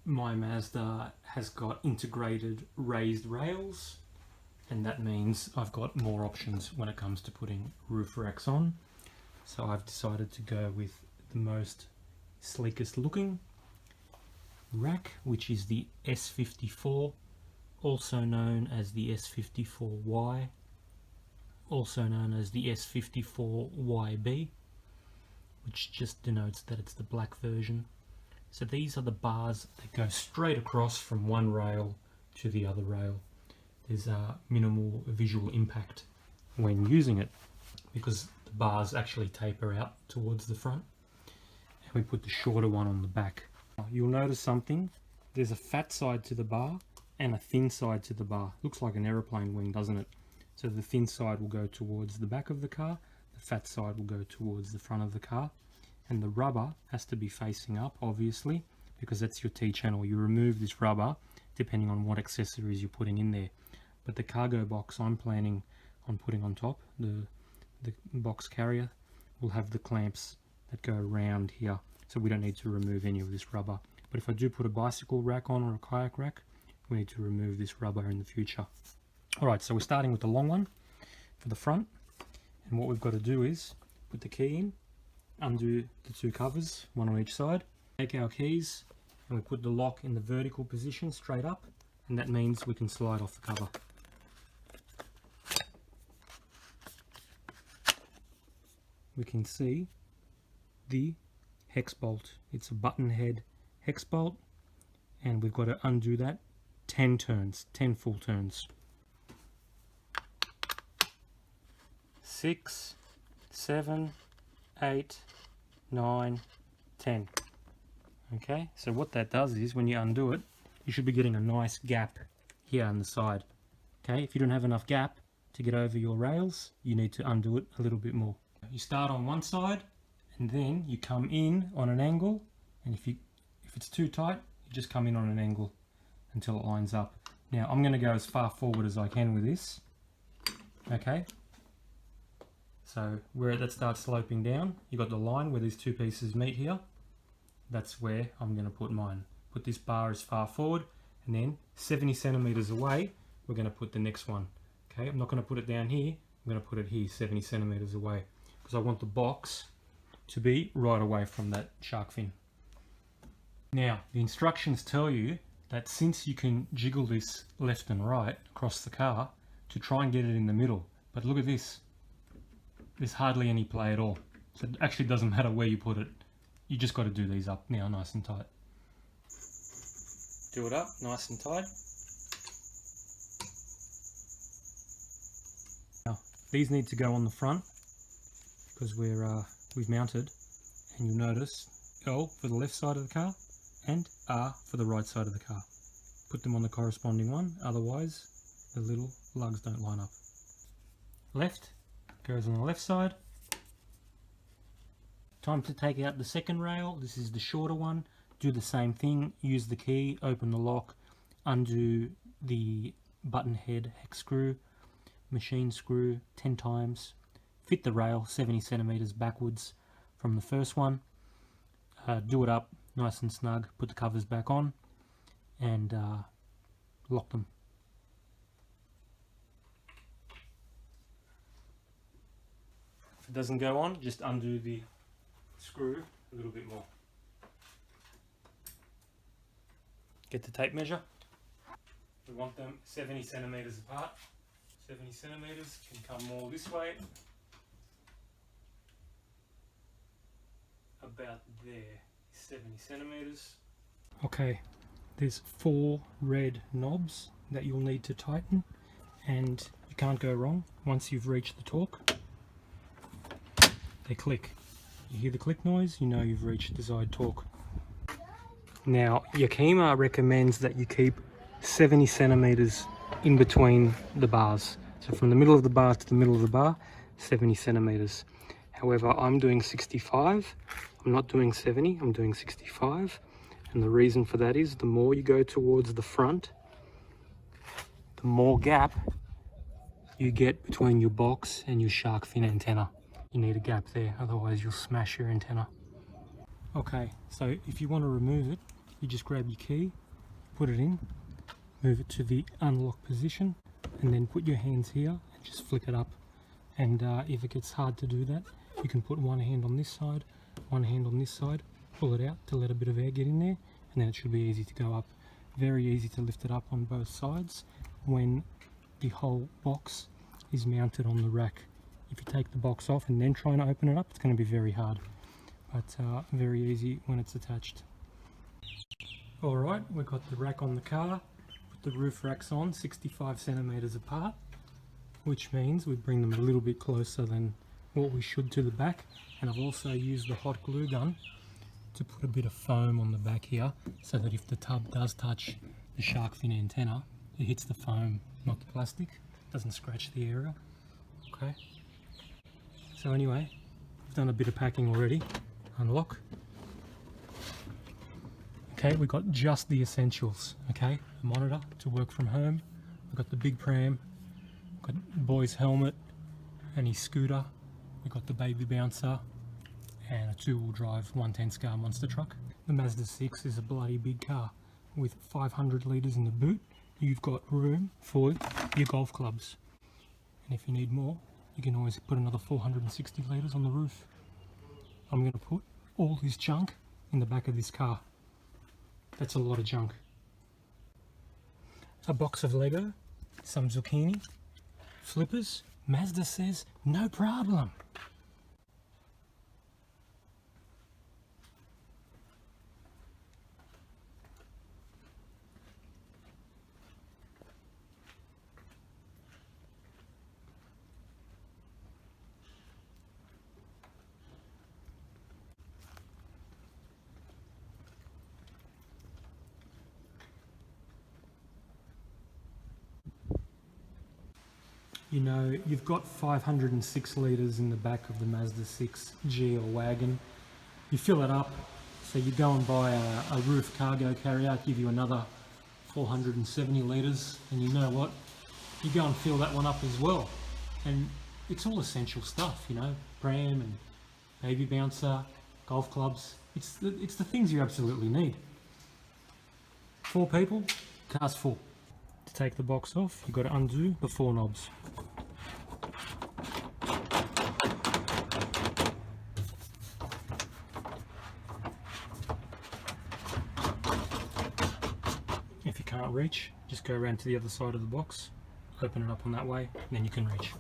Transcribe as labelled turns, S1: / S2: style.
S1: my Mazda has got integrated raised rails, and that means I've got more options when it comes to putting roof racks on. So I've decided to go with the most sleekest looking rack, which is the S54, also known as the S54Y, also known as the S54YB, which just denotes that it's the black version. So these are the bars that go straight across from one rail to the other rail. There's a minimal visual impact when using it because the bars actually taper out towards the front, and we put the shorter one on the back. You'll notice something. There's a fat side to the bar and a thin side to the bar. Looks like an aeroplane wing, doesn't it? So the thin side will go towards the back of the car, the fat side will go towards the front of the car, and the rubber has to be facing up, obviously, because that's your T-channel. You remove this rubber depending on what accessories you're putting in there. But the cargo box I'm planning on putting on top, the box carrier, will have the clamps that go around here, so we don't need to remove any of this rubber. But if I do put a bicycle rack on or a kayak rack, we need to remove this rubber in the future. Alright, so we're starting with the long one for the front, and what we've got to do is put the key in, undo the two covers, one on each side, take our keys, and we put the lock in the vertical position straight up, and that means we can slide off the cover. We can see the hex bolt. It's a button head hex bolt, and we've got to undo that 10 turns, 10 full turns. 6, 7, 8, 9, 10. Okay, so what that does is when you undo it, you should be getting a nice gap here on the side. Okay, if you don't have enough gap to get over your rails, you need to undo it a little bit more. You start on one side and then you come in on an angle, and if it's too tight, you just come in on an angle until it lines up. Now I'm going to go as far forward as I can with this. Okay, so where that starts sloping down, you got the line where these two pieces meet here. That's where I'm going to put mine. Put this bar as far forward, and then 70 centimeters away we're going to put the next one. Okay, I'm not going to put it down here, I'm going to put it here 70 centimeters away, because I want the box to be right away from that shark fin. Now the instructions tell you that since you can jiggle this left and right across the car, to try and get it in the middle. But look at this, there's hardly any play at all, so it actually doesn't matter where you put it. You just got to do these up now nice and tight. Do it up nice and tight. Now these need to go on the front because we've mounted, and you'll notice L for the left side of the car and R for the right side of the car. Put them on the corresponding one, otherwise the little lugs don't line up. Left goes on the left side. Time to take out the second rail. This is the shorter one. Do the same thing, use the key, open the lock, undo the button head hex screw, machine screw 10 times, fit the rail 70 centimeters backwards from the first one, do it up nice and snug, put the covers back on, and lock them. If it doesn't go on, just undo the screw a little bit more. Get the tape measure. We want them 70 centimeters apart. 70 centimeters can come more this way. About there, 70 centimeters. Okay, there's 4 red knobs that you'll need to tighten, and you can't go wrong. Once you've reached the torque, they click. You hear the click noise, you know you've reached desired torque. Now, Yakima recommends that you keep 70 centimeters in between the bars. So from the middle of the bar to the middle of the bar, 70 centimeters. However, I'm doing 65. I'm not doing 70, I'm doing 65. And the reason for that is the more you go towards the front, the more gap you get between your box and your shark fin antenna. You need a gap there, otherwise you'll smash your antenna. Okay, so if you want to remove it, you just grab your key, put it in, move it to the unlock position, and then put your hands here and just flick it up. And if it gets hard to do that, you can put one hand on this side, one hand on this side, pull it out to let a bit of air get in there, and then it should be easy to go up. Very easy to lift it up on both sides when the whole box is mounted on the rack. If you take the box off and then try and open it up, it's going to be very hard, but very easy when it's attached. Alright, we've got the rack on the car, put the roof racks on 65 centimeters apart, which means we bring them a little bit closer than what we should to the back. And I've also used the hot glue gun to put a bit of foam on the back here, so that if the tub does touch the shark fin antenna, it hits the foam, not the plastic. Doesn't scratch the area. Okay. So anyway, I've done a bit of packing already. Unlock. Okay, we've got just the essentials. Okay, a monitor to work from home. We've got the big pram. We've got the boy's helmet and his scooter. We've got the baby bouncer and a 2-wheel drive 110 SCAR monster truck. The Mazda 6 is a bloody big car with 500 litres in the boot. You've got room for your golf clubs. And if you need more, you can always put another 460 litres on the roof. I'm going to put all this junk in the back of this car. That's a lot of junk. A box of Lego, some zucchini, flippers. Mazda says no problem. You know, you've got 506 litres in the back of the Mazda 6 G or wagon. You fill it up, so you go and buy a roof cargo carrier, give you another 470 litres, and you know what? You go and fill that one up as well. And it's all essential stuff, you know, pram and baby bouncer, golf clubs. It's the things you absolutely need. 4 people, car's full. To take the box off, you've got to undo the 4 knobs. If you can't reach, just go around to the other side of the box, open it up on that way, and then you can reach.